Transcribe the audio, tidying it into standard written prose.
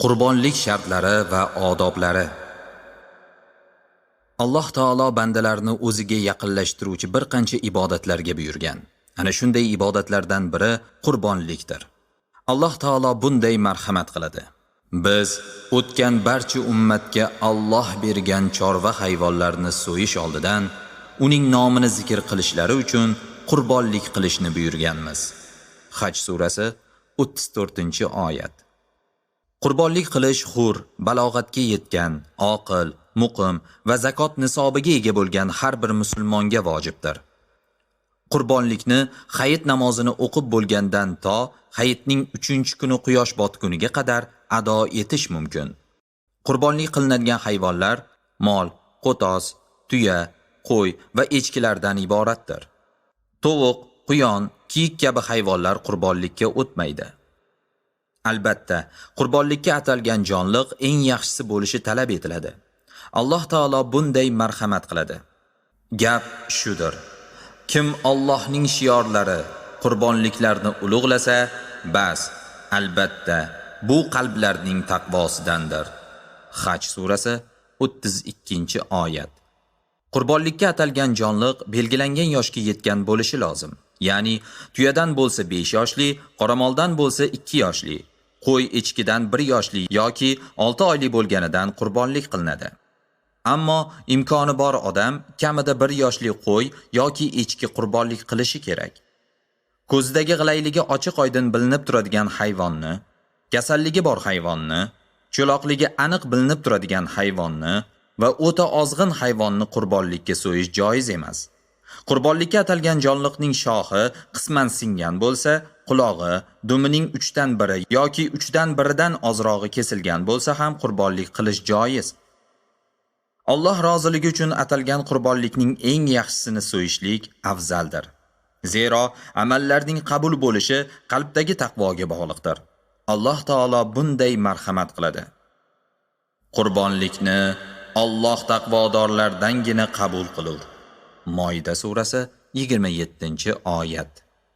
Qurbonlik shartlari va odoblari. Alloh taolo bandalarni o'ziga yaqinlashtiruvchi bir qancha ibodatlarga buyurgan. Ana shunday ibodatlardan biri qurbonlikdir. Alloh taolo bunday marhamat qiladi. Biz o'tgan barcha ummatga Alloh bergan chorva hayvonlarni so'yish oldidan uning nomini zikr qilishlari uchun qurbonlik qilishni buyurganmiz. Haj surasi 34-oyat. Qurbonlik qilish hur, balog'atga yetgan, oqil, muqim va zakot nisobiga ega bo'lgan har bir musulmonga vojibdir. Qurbonlikni hayit namozini o'qib bo'lgandan to hayitning 3-kuni quyosh botguniga qadar ado etish mumkin. Qurbonlik qilinadigan hayvonlar mol, qo'tos, tuya, qo'y va echkilardan iboratdir. Tovuq, quyon, kiyik kabi hayvonlar qurbonlikka o'tmaydi. Albatta, qurbonlikka atalgan jonliq eng yaxshisi bo'lishi talab etiladi. Alloh taolo bunday marhamat qiladi. Gap shudir. Kim Allohning shiorlari, qurbonliklarni ulug'lasa, bas, albatta, bu qalblarning taqvosidandir. Haj surasi 32-oyat. Qurbonlikka atalgan jonliq belgilangan yoshga yetgan bo'lishi lozim. Ya'ni tuyadan bo'lsa 5 yoshli, qoramoldan bo'lsa 2 yoshli, qo'y echkidan 1 yoshli yoki 6 oylik bo'lganidan qurbonlik qilinadi. Ammo imkoni bor odam kamida 1 yoshli qo'y yoki echki qurbonlik qilishi kerak. Ko'zidagi g'ilayligi ochiq-oydin bilinib turadigan hayvonni, kasalligi bor hayvonni, cho'loqligi aniq bilinib turadigan hayvonni va o'ta ozg'in hayvonni qurbonlikka so'yish joiz emas. Qurbonlikka atalgan jonliqning shoxi qisman singan bo'lsa, qulog'i, dumining 3dan 1 yoki 3dan 1dan ozrog'i kesilgan bo'lsa ham qurbonlik qilish joiz. Alloh roziligi uchun atalgan qurbonlikning eng yaxshisini so'yishlik afzaldir. Zero amallarning qabul bo'lishi qalbdagi taqvoga bog'liqdir. Alloh taolo bunday marhamat qiladi. Qurbonlikni Alloh taqvodorlardangina qabul qilur. Moida surasi 27-oyat.